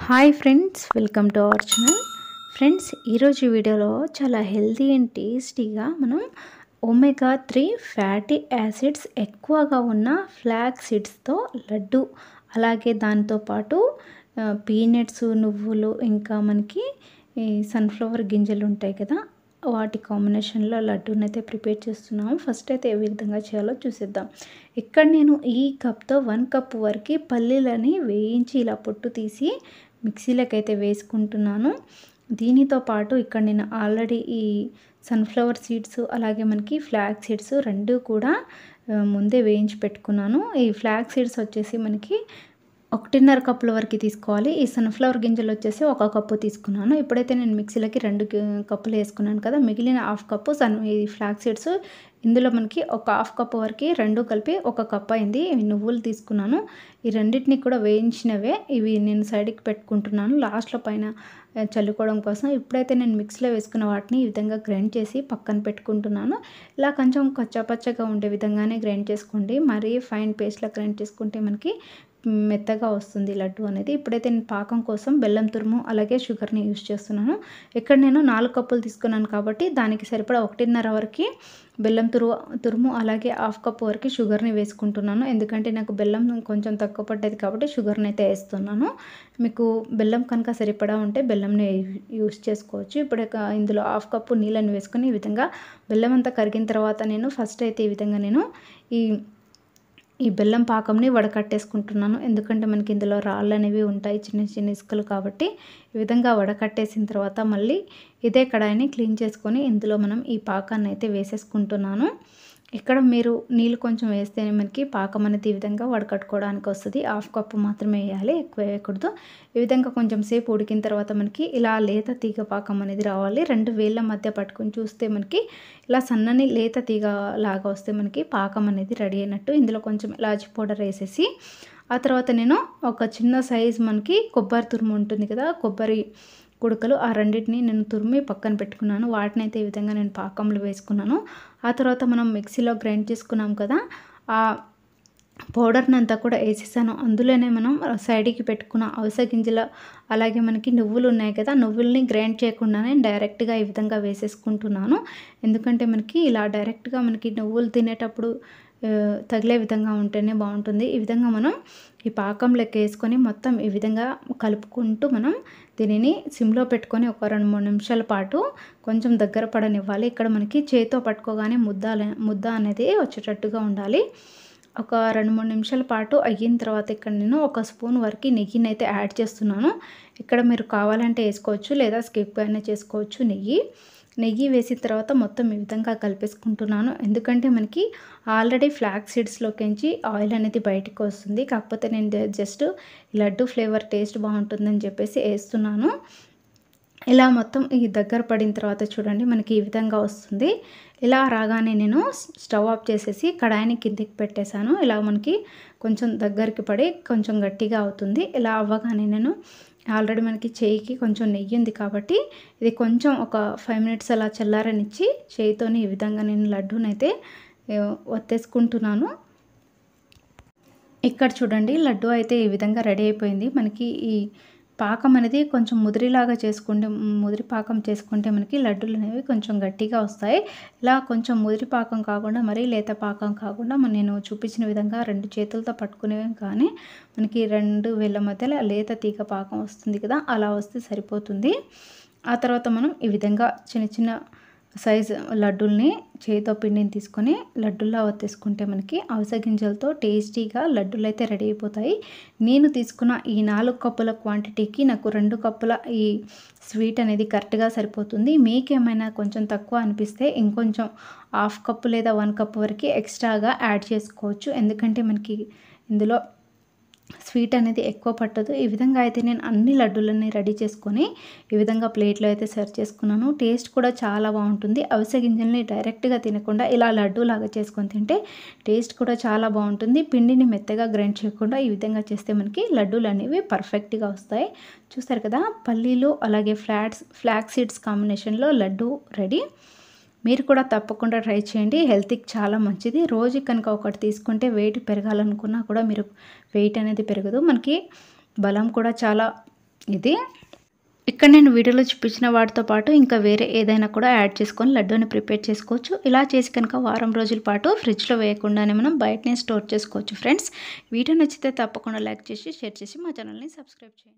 Hi friends, welcome to our channel. Friends, ఈరోజు వీడియోలో చాలా హెల్తీ అండ్ టేస్టీగా మనం ఒమేగా 3 ఫ్యాటీ యాసిడ్స్ ఎక్కువగా ఉన్న ఫ్లాక్ సీడ్స్తో లడ్డు, అలాగే దాంతోపాటు పీనట్స్, నువ్వులు, ఇంకా మనకి ఈ సన్ఫ్లవర్ గింజలు ఉంటాయి కదా, వాటి కాంబినేషన్లో లడ్డూనైతే ప్రిపేర్ చేస్తున్నాము. ఫస్ట్ అయితే ఏ విధంగా చేయాలో చూసేద్దాం. ఇక్కడ నేను ఈ కప్తో 1 కప్ వరకు పల్లీలని వేయించి ఇలా పొట్టు తీసి మిక్సీలోకి అయితే వేసుకుంటున్నాను. దీనితో పాటు ఇక్కడ నేను ఆల్రెడీ ఈ సన్ఫ్లవర్ సీడ్స్, అలాగే మనకి ఫ్లాక్ సీడ్స్ రెండు కూడా ముందే వేయించి పెట్టుకున్నాను. ఈ ఫ్లాక్ సీడ్స్ వచ్చేసి మనకి 1.5 కప్పుల వరకు తీసుకోవాలి. ఈ సన్ఫ్లవర్ గింజలు వచ్చేసి 1 కప్పు తీసుకున్నాను. ఇప్పుడైతే నేను మిక్సీలోకి 2 కప్పులు వేసుకున్నాను కదా, మిగిలిన హాఫ్ కప్పు ఈ ఫ్లాక్ సీడ్స్, ఇందులో మనకి ఒక హాఫ్ కప్పు వరకు రెండు కలిపి 1 కప్ అయింది. ఇవి నువ్వులు తీసుకున్నాను. ఈ రెండింటిని కూడా వేయించినవే, ఇవి నేను సైడ్కి పెట్టుకుంటున్నాను లాస్ట్లో పైన చల్లుకోవడం కోసం. ఇప్పుడైతే నేను మిక్సీలో వేసుకున్న వాటిని ఈ విధంగా గ్రైండ్ చేసి పక్కన పెట్టుకుంటున్నాను. ఇలా కొంచెం కచ్చాపచ్చగా ఉండే విధంగానే గ్రైండ్ చేసుకోండి. మరీ ఫైన్ పేస్ట్లా గ్రైండ్ చేసుకుంటే మనకి మెత్తగా వస్తుంది లడ్డు అనేది. ఇప్పుడైతే నేను పాకం కోసం బెల్లం తురుము, అలాగే షుగర్ని యూజ్ చేస్తున్నాను. ఇక్కడ నేను 4 కప్పులు తీసుకున్నాను కాబట్టి దానికి సరిపడా 1.5 వరకు బెల్లం తురుము, అలాగే హాఫ్ కప్ వరకు షుగర్ని వేసుకుంటున్నాను. ఎందుకంటే నాకు బెల్లం కొంచెం తక్కువ పడ్డది కాబట్టి షుగర్ని అయితే వేస్తున్నాను. మీకు బెల్లం కనుక సరిపడా ఉంటే బెల్లంని యూజ్ చేసుకోవచ్చు. ఇప్పుడు ఇందులో హాఫ్ కప్పు నీళ్ళని వేసుకొని ఈ విధంగా బెల్లం అంతా కరిగిన తర్వాత నేను ఫస్ట్ అయితే ఈ విధంగా నేను ఈ బెల్లం పాకంని వడకట్టేసుకుంటున్నాను. ఎందుకంటే మనకి ఇందులో రాళ్ళు అనేవి ఉంటాయి, చిన్న చిన్న ఇసుకలు, కాబట్టి ఈ విధంగా వడకట్టేసిన తర్వాత మళ్ళీ ఇదే కడాయిని క్లీన్ చేసుకొని ఇందులో మనం ఈ పాకాన్ని అయితే వేసేసుకుంటున్నాను. ఇక్కడ మీరు నీళ్ళు కొంచెం వేస్తేనే మనకి పాకం అనేది ఈ విధంగా వడకట్టుకోవడానికి వస్తుంది. హాఫ్ కప్పు మాత్రమే వేయాలి, ఎక్కువ వేయకూడదు. ఈ విధంగా కొంచెం సేపు ఉడికిన తర్వాత మనకి ఇలా లేత తీగ పాకం అనేది రావాలి. 2 వేళ్ళ మధ్య పట్టుకొని చూస్తే మనకి ఇలా సన్నని లేత తీగ లాగా వస్తే మనకి పాకం అనేది రెడీ అయినట్టు. ఇందులో కొంచెం ఇలాచి పౌడర్ వేసేసి ఆ తర్వాత నేను ఒక చిన్న సైజ్ మనకి కొబ్బరి తురుము ఉంటుంది కదా, కొబ్బరి కుడకలు, ఆ రెండింటిని నేను తురిమి పక్కన పెట్టుకున్నాను. వాటిని అయితే ఈ విధంగా నేను పాకంలో వేసుకున్నాను. ఆ తర్వాత మనం మిక్సీలో గ్రైండ్ చేసుకున్నాం కదా, ఆ పౌడర్ని అంతా కూడా వేసేసాను. అందులోనే మనం సైడ్కి పెట్టుకున్న అవిసె గింజల, అలాగే మనకి నువ్వులు ఉన్నాయి కదా, నువ్వుల్ని గ్రైండ్ చేయకుండానే డైరెక్ట్గా ఈ విధంగా వేసేసుకుంటున్నాను. ఎందుకంటే మనకి ఇలా డైరెక్ట్గా మనకి నువ్వులు తినేటప్పుడు తగిలే విధంగా ఉంటేనే బాగుంటుంది. ఈ విధంగా మనం ఈ పాకంలోకి వేసుకొని మొత్తం ఈ విధంగా కలుపుకుంటూ మనం దీనిని సిమ్లో పెట్టుకొని ఒక 2-3 నిమిషాల పాటు కొంచెం దగ్గర పడనివ్వాలి. ఇక్కడ మనకి చేతితో పట్టుకోగానే ముద్ద అనేది వచ్చేటట్టుగా ఉండాలి. ఒక 2-3 నిమిషాల పాటు అయిన తర్వాత ఇక్కడ నేను 1 స్పూన్ వరకు నెయ్యిని అయితే యాడ్ చేస్తున్నాను. ఇక్కడ మీరు కావాలంటే వేసుకోవచ్చు, లేదా స్కిప్ అయినా చేసుకోవచ్చు. నెయ్యి వేసిన తర్వాత మొత్తం ఈ విధంగా కలిపేసుకుంటున్నాను. ఎందుకంటే మనకి ఆల్రెడీ ఫ్లాక్ సీడ్స్లోకించి ఆయిల్ అనేది బయటకు వస్తుంది. కాకపోతే నేను జస్ట్ లడ్డు ఫ్లేవర్ టేస్ట్ బాగుంటుందని చెప్పేసి వేస్తున్నాను. ఇలా మొత్తం ఈ దగ్గర పడిన తర్వాత చూడండి మనకి ఈ విధంగా వస్తుంది. ఇలా రాగానే నేను స్టవ్ ఆఫ్ చేసేసి కడాయిని కిందికి పెట్టేశాను. ఇలా మనకి కొంచెం దగ్గరికి పడి కొంచెం గట్టిగా అవుతుంది. ఇలా అవ్వగానే నేను ఆల్రెడీ మనకి చేయికి కొంచెం నెయ్యి ఉంది కాబట్టి ఇది కొంచెం ఒక 5 మినిట్స్ అలా చల్లారనిచ్చి చేయితోని ఈ విధంగా నేను లడ్డూనైతే ఒత్తేసుకుంటున్నాను. ఇక్కడ చూడండి లడ్డు అయితే ఈ విధంగా రెడీ అయిపోయింది. మనకి ఈ పాకం అనేది కొంచెం ముదిరి పాకం చేసుకుంటే మనకి లడ్డూలు అనేవి కొంచెం గట్టిగా వస్తాయి. ఇలా కొంచెం ముదిరి పాకం కాకుండా మరీ లేత పాకం కాకుండా నేను చూపించిన విధంగా 2 చేతులతో పట్టుకునేవి కానీ మనకి 2 వేళ్ళ మధ్యలో లేత తీగ పాకం వస్తుంది కదా, అలా వస్తే సరిపోతుంది. ఆ తర్వాత మనం ఈ విధంగా చిన్న చిన్న సైజు లడ్డూల్ని చేతితో పిండిని తీసుకొని లడ్డూల్లా ఒత్తేసుకుంటే మనకి అవిసె గింజలతో టేస్టీగా లడ్డూలు అయితే రెడీ అయిపోతాయి. నేను తీసుకున్న ఈ 4 కప్పుల క్వాంటిటీకి నాకు 2 కప్పుల ఈ స్వీట్ అనేది కరెక్ట్గా సరిపోతుంది. మీకేమైనా కొంచెం తక్కువ అనిపిస్తే ఇంకొంచెం హాఫ్ కప్పు లేదా 1 కప్పు వరకు ఎక్స్ట్రాగా యాడ్ చేసుకోవచ్చు. ఎందుకంటే మనకి ఇందులో స్వీట్ అనేది ఎక్కువ పట్టదు. ఈ విధంగా అయితే నేను అన్ని లడ్డూలని రెడీ చేసుకొని ఈ విధంగా ప్లేట్లో అయితే సర్వ్ చేసుకున్నాను. టేస్ట్ కూడా చాలా బాగుంటుంది. అవిసె గింజల్ని డైరెక్ట్గా తినకుండా ఇలా లడ్డూ లాగా చేసుకొని తింటే టేస్ట్ కూడా చాలా బాగుంటుంది. పిండిని మెత్తగా గ్రైండ్ చేయకుండా ఈ విధంగా చేస్తే మనకి లడ్డూలు అనేవి పర్ఫెక్ట్గా వస్తాయి. చూస్తారు కదా, పల్లీలు అలాగే ఫ్లాక్ సీడ్స్ కాంబినేషన్లో లడ్డూ రెడీ. మీరు కూడా తప్పకుండా ట్రై చేయండి. హెల్త్కి చాలా మంచిది. రోజు కనుక ఒకటి తీసుకుంటే వెయిట్ పెరగాలనుకున్నా కూడా మీరు వెయిట్ అనేది పెరగదు. మనకి బలం కూడా చాలా ఇది ఇక్కడ నేను వీడియోలో చూపించిన వాటితో పాటు ఇంకా వేరే ఏదైనా కూడా యాడ్ చేసుకొని లడ్డూని ప్రిపేర్ చేసుకోవచ్చు. ఇలా చేసి కనుక వారం రోజుల పాటు ఫ్రిడ్జ్లో వేయకుండానే మనం బయటనే స్టోర్ చేసుకోవచ్చు ఫ్రెండ్స్. వీడియో నచ్చితే తప్పకుండా లైక్ చేసి షేర్ చేసి మా ఛానల్ని సబ్స్క్రైబ్ చేయండి.